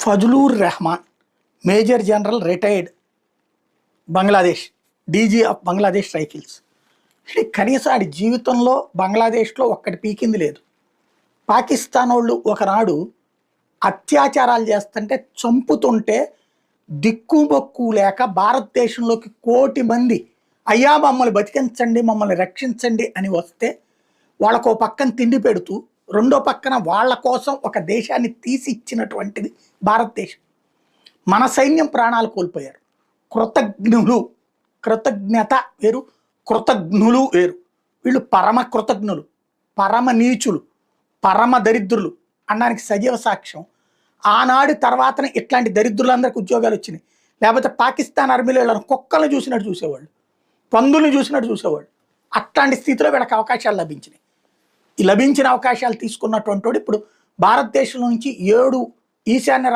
Fazlur Rehman, major general retired, Bangladesh DG of Bangladesh rifles. కనీసం ఆడి జీవితంలో బంగ్లాదేశ్లో ఒక్కటి పీకింది లేదు. పాకిస్తాన్ వాళ్ళు ఒకనాడు అత్యాచారాలు చేస్తుంటే, చంపుతుంటే దిక్కుబొక్కు లేక భారతదేశంలోకి 1 కోటి మంది అయ్యా మమ్మల్ని బతికించండి, మమ్మల్ని రక్షించండి అని వస్తే వాళ్ళకు పక్కన తిండి పెడుతూ, రెండో పక్కన వాళ్ళ కోసం ఒక దేశాన్ని తీసి ఇచ్చినటువంటిది భారతదేశం. మన సైన్యం ప్రాణాలు కోల్పోయారు. కృతజ్ఞత వేరు, కృతజ్ఞులు వేరు. వీళ్ళు పరమ కృతజ్ఞులు, పరమ నీచులు, పరమ దరిద్రులు అనడానికి సజీవ సాక్ష్యం. ఆనాడు తర్వాతనే ఇట్లాంటి దరిద్రులందరికీ ఉద్యోగాలు వచ్చినాయి. లేకపోతే పాకిస్తాన్ ఆర్మీలో వీళ్ళని కుక్కలను చూసినట్టు చూసేవాళ్ళు, పందులను చూసినట్టు చూసేవాళ్ళు. అట్లాంటి స్థితిలో వీళ్ళకి అవకాశాలు లభించినాయి. ఈ లభించిన అవకాశాలు తీసుకున్నటువంటి ఇప్పుడు భారతదేశం నుంచి 7 ఈశాన్య